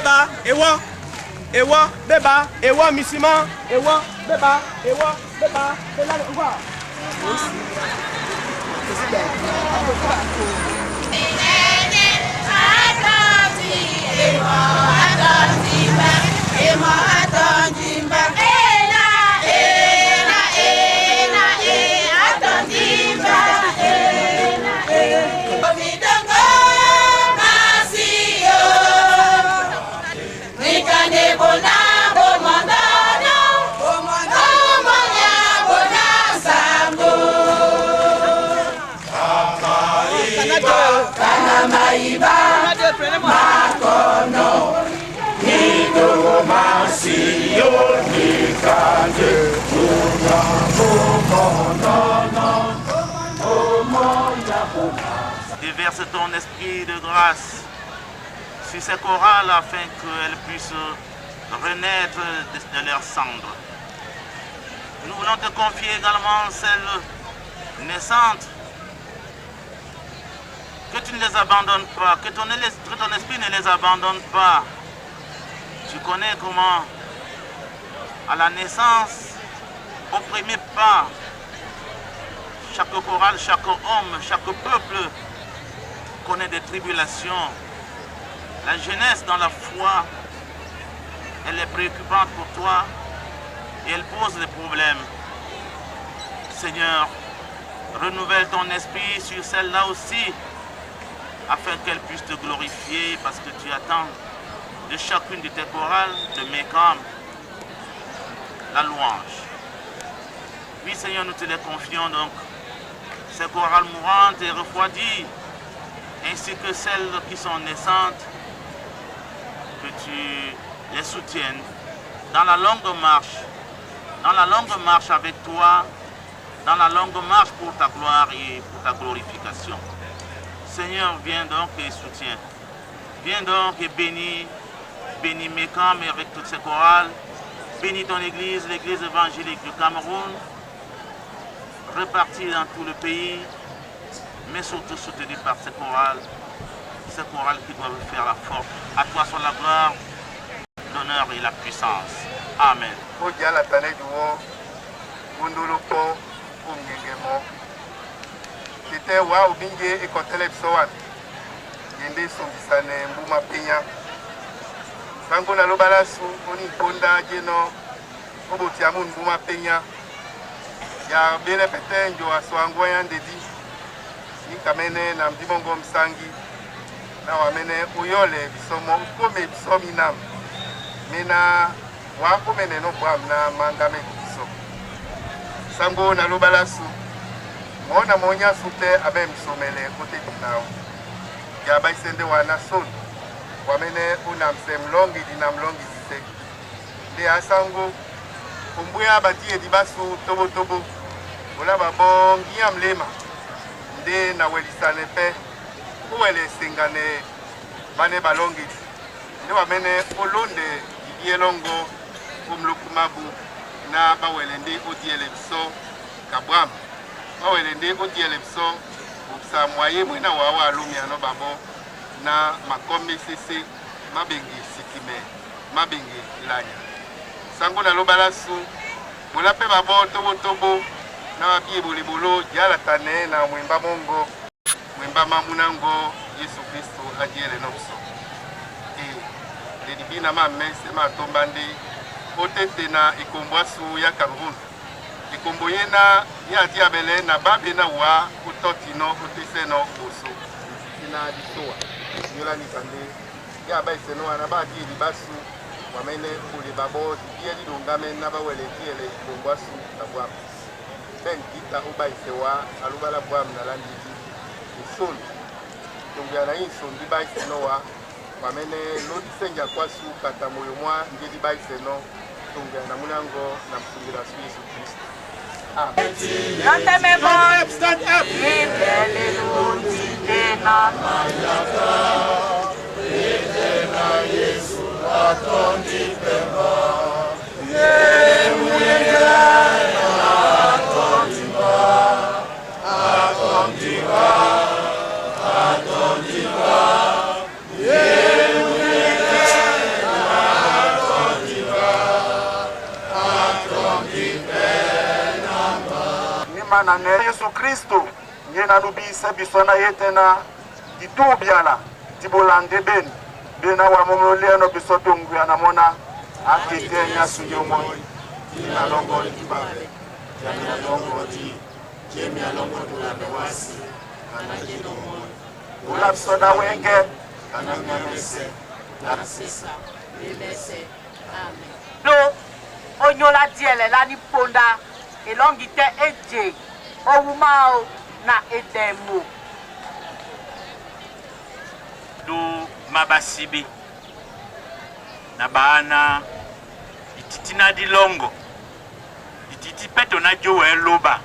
beba, ewa, beba, ewa, misima, ewa, beba, bela, ewa. Déverse ton esprit de grâce sur ces chorales afin qu'elles puissent renaître de leurs cendres. Nous voulons te confier également celles naissantes, que tu ne les abandonnes pas, que ton esprit ne les abandonne pas. Tu connais comment, à la naissance, au premier pas, chaque chorale, chaque homme, chaque peuple connaît des tribulations. La jeunesse dans la foi, elle est préoccupante pour toi et elle pose des problèmes. Seigneur, renouvelle ton esprit sur celle-là aussi, afin qu'elle puisse te glorifier, parce que tu attends de chacune de tes chorales, de Mécam, la louange. Oui, Seigneur, nous te les confions donc, ces chorales mourantes et refroidies, ainsi que celles qui sont naissantes, que tu les soutiennes dans la longue marche avec toi, dans la longue marche pour ta gloire et pour ta glorification. Seigneur, viens donc et soutiens. Viens donc et bénis Mécam avec toutes ces chorales. Bénis ton église, l'église évangélique du Cameroun, répartie dans tout le pays, mais surtout soutenue par ces chorales qui doivent faire la force. À toi soit la gloire, l'honneur et la puissance. Amen. C'était wa obinge ekotele bisowan yende sombisane mbuma penya tango na lobala su oni ponda jeno oboti amun mbuma penya ya bele pete njo aswango yandedi ni kamene na mdimongo msangi na wamene uyole bisomo kome bisomi nam mena wa komene no bwam na mangame biso sango na lobala su Mona monya sute abe msomele kote tinao. Ya baisende wana son. Wamene unamse mlongi dina mlongi sise. De asango. Umbuya bati edibasu tobo tobo. Ola babongi ya mlema. Nde na welisane pe. Uwele singane bane balongi. Nde wamene olonde idielongo umlukumabu na bawelende odiele biso kabwam. Mawelende odiele biso ubsa mwaye mwena wawa alumiano babo na makombe sese mabenge sikime mabenge lanya sango na lobala su molape babo tobo tobo na wabiye bolibolo jala tane na mwemba mongo mwemba mamunango Yesu Kristo adiele nopso dedibina mamese matombande otete na ikombwasu ya Cameroun ikombo yena ya diabele na babe na wa utotino uteseno boso ina disoa yola ni kande ya ba iseno na ba di libasu wamene kule babo die li dongame na ba wele diele ikombasu tabwa ben kita uba isewa alubala bwa na landijiison tongya na inson di ba iseno wa wamene no disenja kwasu kata moyo mwa ndi ba iseno tongya na munango na mfungira Yesu Kristo. Stand up. na ne Yesu Kristo ngena nubisa bisona yetena ditubiana tibolande ben bena wa momoleno bisoto ngwana mona akitenya suyomo ina longo tibabe yana longo ti jemi alongo tulabewasi kana jinomo ula soda wenge kana nyamese na sisa limese amen do onyola diele la ni ponda elongite eje owumao na edemo do mabasibi na bana ititina dilongo ititi peto na jowe loba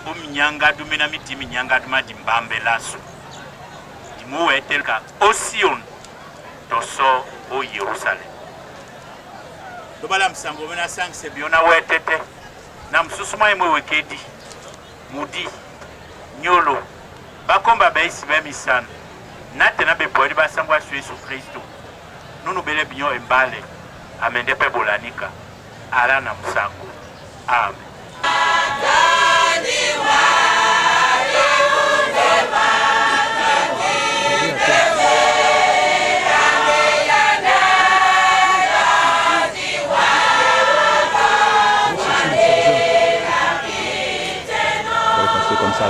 o minyanga dumena miti minyanga duma dimbambe laso dimuwe telka o Sion toso o Yerusalem dobala msango mena sangse biona wetete na msusuma imwe wekedi mudi nyolo bakomba baisi bemisana natena bepwadi basangwa su Yesu Kristo nunu bele binyo embale amende pe bolanika ala na msango amen. Comme ça,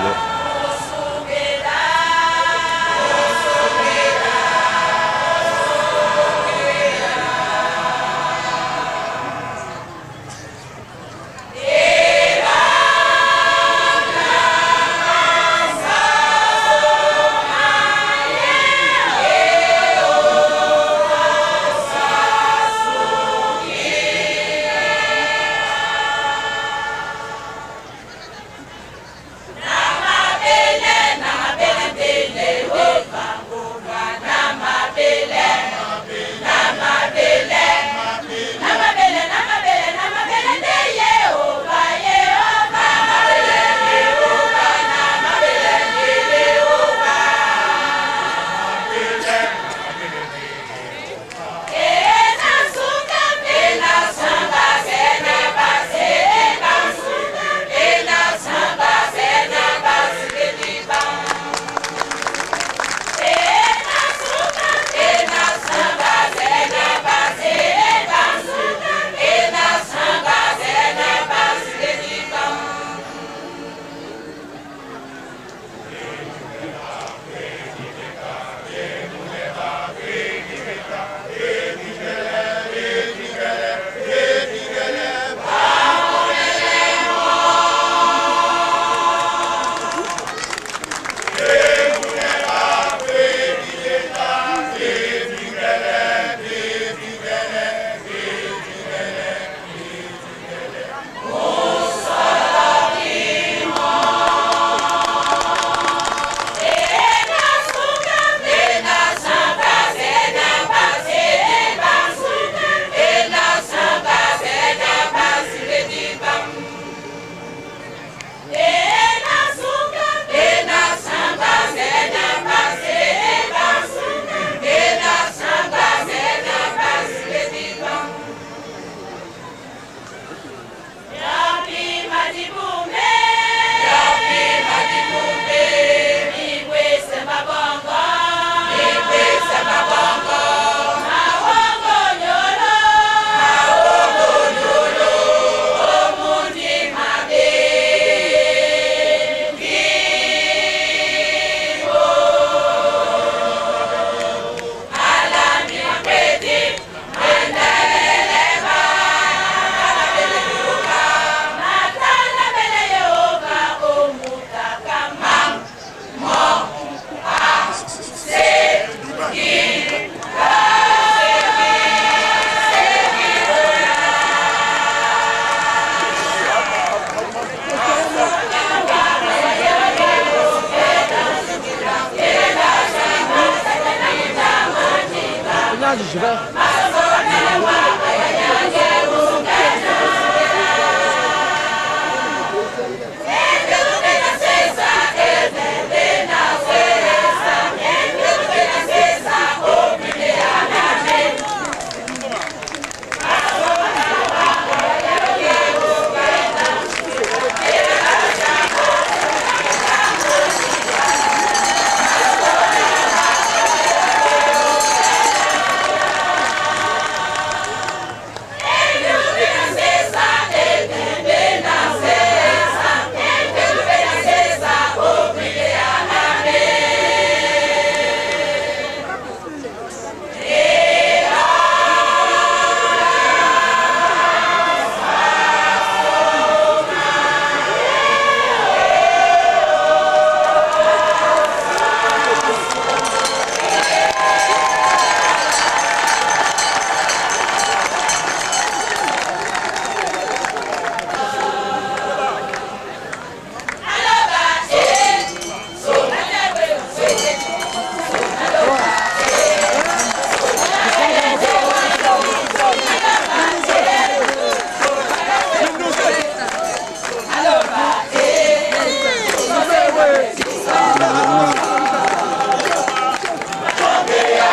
je vais.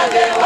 Alewa